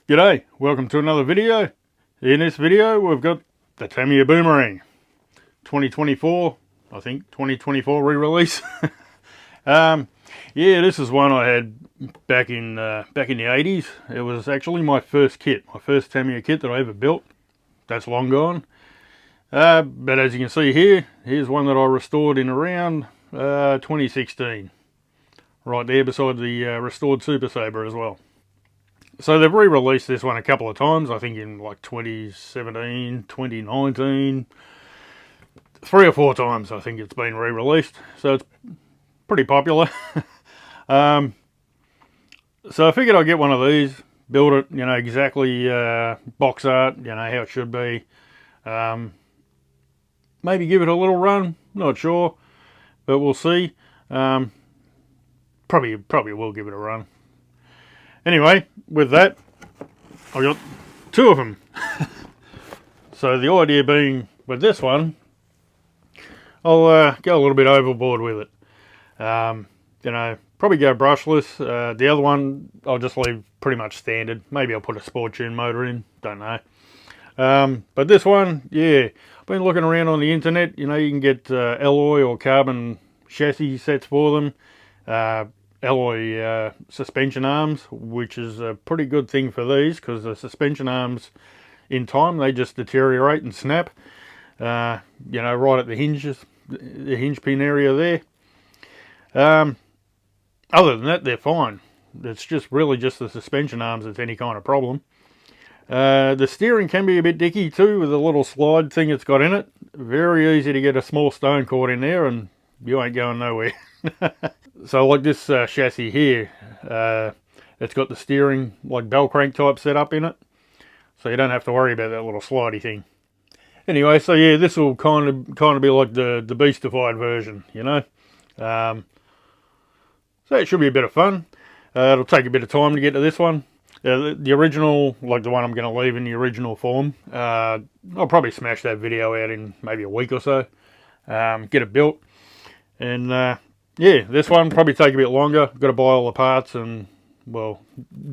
G'day, welcome to another video. In this video we've got the Tamiya Boomerang 2024, I think 2024 re-release. Yeah, this is one I had back in the 80s. It was actually my first kit, my first Tamiya kit that I ever built. That's long gone. But as you can see here, here's one that I restored in around 2016. Right there beside the restored Super Sabre as well. So they've re-released this one a couple of times, I think in like 2017, 2019, 3 or 4 times I think it's been re-released, so it's pretty popular. So I figured I'd get one of these, build it, you know, exactly box art, you know, how it should be. Maybe give it a little run, not sure, but we'll see. Probably will give it a run. Anyway, with that, I got 2 of them. So the idea being, with this one, I'll go a little bit overboard with it. You know, probably go brushless. The other one, I'll just leave pretty much standard. Maybe I'll put a sport tune motor in, don't know. But this one, yeah, I've been looking around on the internet. You know, you can get alloy or carbon chassis sets for them. Alloy suspension arms, which is a pretty good thing for these, because the suspension arms in time they just deteriorate and snap, you know, right at the hinges, the hinge pin area there. Other than that, they're fine. It's just really just the suspension arms that's any kind of problem. The steering can be a bit dicky too, with the little slide thing it's got in it. Very easy to get a small stone caught in there and you ain't going nowhere. So like this chassis here, it's got the steering like bell crank type setup in it, so you don't have to worry about that little slidey thing. Anyway, so yeah, this will kind of be like the beastified version, you know. So it should be a bit of fun. It'll take a bit of time to get to this one. The original, like the one I'm going to leave in the original form, I'll probably smash that video out in maybe a week or so. Get it built, and yeah, this one probably take a bit longer. Got to buy all the parts and, well,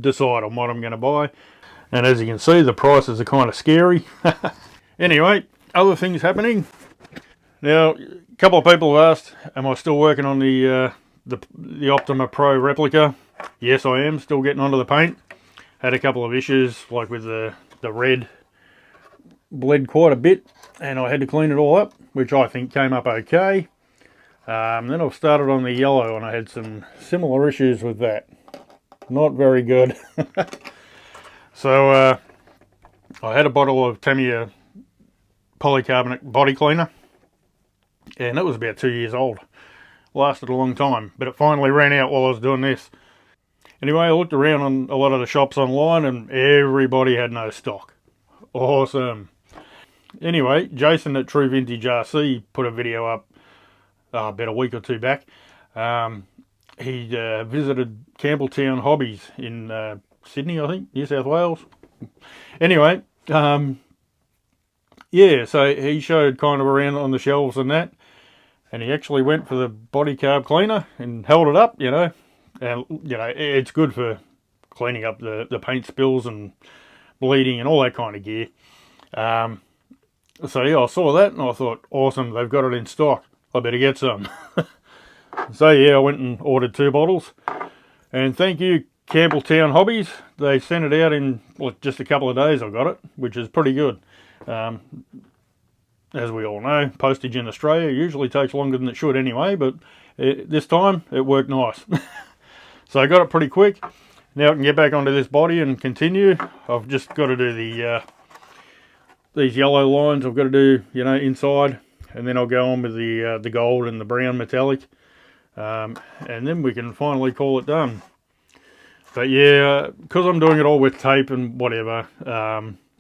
decide on what I'm going to buy. And as you can see, the prices are kind of scary. Anyway, other things happening. Now, a couple of people have asked, am I still working on the Ultima Pro replica? Yes, I am. Still getting onto the paint. Had a couple of issues, like with the red bled quite a bit, and I had to clean it all up, which I think came up okay. Then I've started on the yellow, and I had some similar issues with that. Not very good. So I had a bottle of Tamiya polycarbonate body cleaner, and it was about 2 years old. Lasted a long time, but it finally ran out while I was doing this. Anyway, I looked around on a lot of the shops online, and everybody had no stock. Awesome. Anyway, Jason at True Vintage RC put a video up about a week or 2 back. He visited Campbelltown Hobbies in Sydney, I think, New South Wales. Anyway, yeah, so he showed kind of around on the shelves and that, and he actually went for the body carb cleaner and held it up, you know, and, you know, it's good for cleaning up the paint spills and bleeding and all that kind of gear. So yeah, I saw that and I thought, awesome, they've got it in stock. I better get some. So yeah, I went and ordered 2 bottles. And thank you, Campbelltown Hobbies. They sent it out in just a couple of days I got it, which is pretty good. As we all know, postage in Australia usually takes longer than it should anyway, but this time it worked nice. So I got it pretty quick. Now I can get back onto this body and continue. I've just got to do these yellow lines I've got to do, you know, inside. And then I'll go on with the gold and the brown metallic, and then we can finally call it done. But yeah, because I'm doing it all with tape and whatever,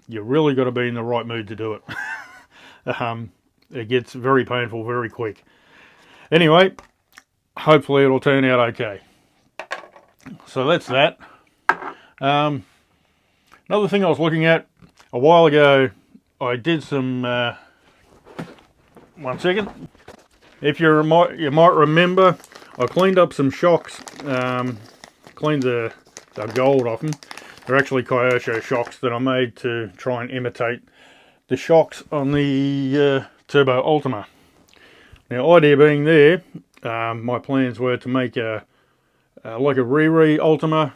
you really got to be in the right mood to do it. It gets very painful very quick. Anyway, hopefully it'll turn out okay. So that's that. Another thing I was looking at a while ago, I did some... one second. If you might remember, I cleaned up some shocks, cleaned the gold off them. They're actually Kyosho shocks that I made to try and imitate the shocks on the Turbo Ultima. Now, idea being there, my plans were to make a like a rerelease Ultima,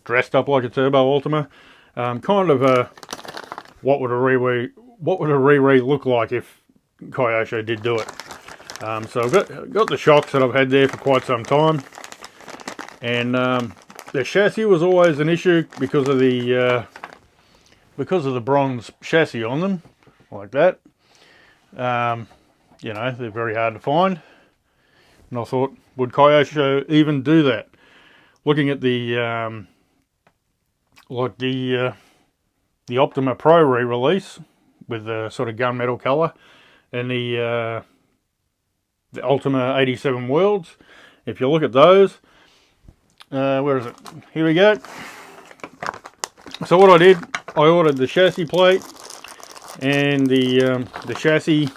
dressed up like a Turbo Ultima. Kind of a what would a rerelease look like if Kyosho did do it. So I've got the shocks that I've had there for quite some time, and the chassis was always an issue because of the bronze chassis on them, like that. You know, they're very hard to find, and I thought, would Kyosho even do that? Looking at the like the Optima Pro re-release with the sort of gunmetal colour, and the Ultima 87 Worlds. If you look at those, where is it? Here we go. So what I did, I ordered the chassis plate and the chassis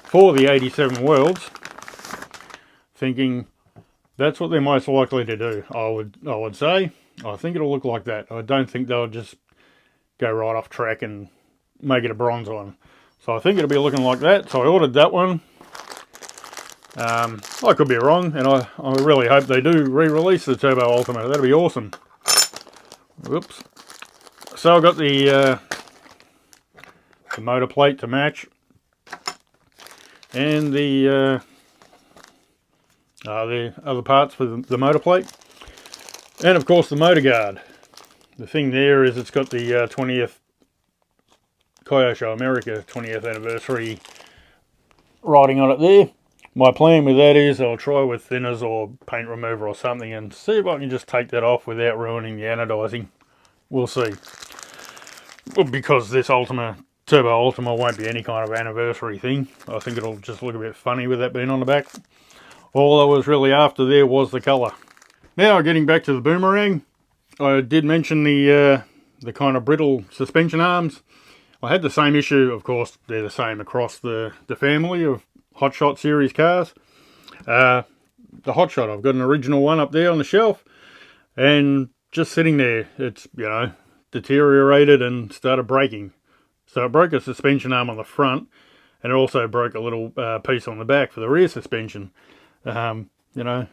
for the 87 Worlds, thinking that's what they're most likely to do. I would say. I think it'll look like that. I don't think they'll just go right off track and make it a bronze one. So I think it'll be looking like that. So I ordered that one. I could be wrong, and I really hope they do re-release the Turbo Ultima. That'd be awesome. Whoops. So I got the motor plate to match, and the other parts for the motor plate, and of course the motor guard. The thing there is it's got the 20th Kyosho America 20th anniversary writing on it there. My plan with that is I'll try with thinners or paint remover or something and see if I can just take that off without ruining the anodizing. We'll see. Well, because this Turbo Ultima won't be any kind of anniversary thing. I think it'll just look a bit funny with that being on the back. All I was really after there was the colour. Now, getting back to the Boomerang, I did mention the kind of brittle suspension arms. I had the same issue, of course, they're the same across the family of Hotshot series cars. The Hotshot, I've got an original one up there on the shelf, and just sitting there, it's, you know, deteriorated and started breaking. So it broke a suspension arm on the front, and it also broke a little piece on the back for the rear suspension. You know,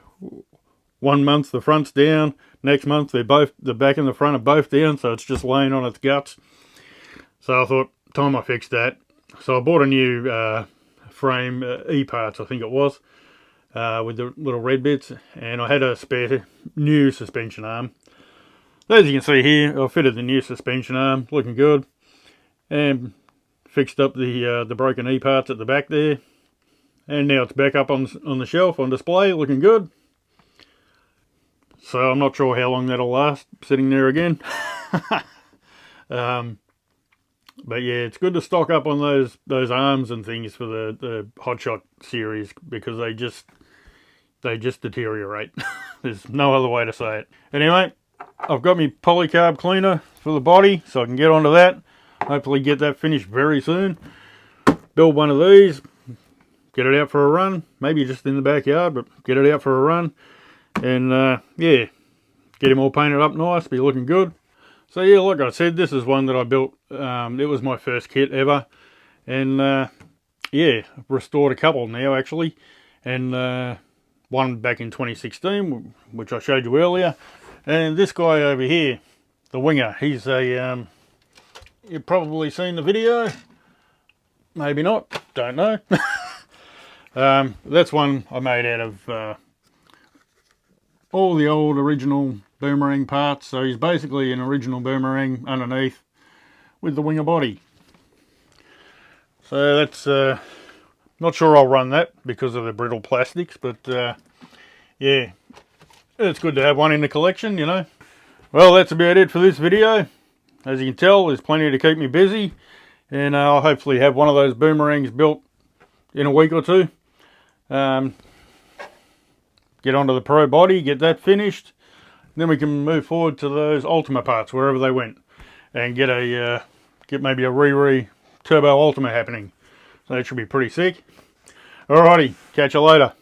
1 month the front's down, next month the back and the front are both down, so it's just laying on its guts. So I thought, time I fixed that. So I bought a new frame, E-parts I think it was, with the little red bits, and I had a spare new suspension arm. As you can see here, I fitted the new suspension arm, looking good, and fixed up the broken E-parts at the back there, and now it's back up on the shelf on display, looking good. So I'm not sure how long that'll last, sitting there again. But yeah, it's good to stock up on those arms and things for the Hotshot series, because they just deteriorate. There's no other way to say it. Anyway, I've got my polycarb cleaner for the body, so I can get onto that. Hopefully get that finished very soon. Build one of these, get it out for a run, maybe just in the backyard, but get it out for a run. And yeah, get him all painted up nice, be looking good. So yeah, like I said, this is one that I built. It was my first kit ever, and yeah, restored a couple now actually, and one back in 2016, which I showed you earlier, and this guy over here, the Winger. He's a you've probably seen the video, maybe not, don't know. That's one I made out of all the old original Boomerang parts, so he's basically an original Boomerang underneath with the Winger body. So that's not sure I'll run that because of the brittle plastics, but yeah, it's good to have one in the collection, you know. Well, that's about it for this video. As you can tell, there's plenty to keep me busy, and I'll hopefully have one of those Boomerangs built in a week or two. Get onto the Pro body, get that finished, then we can move forward to those Ultima parts, wherever they went, and get maybe a rerelease Turbo Ultima happening. So that should be pretty sick. Alrighty, catch you later.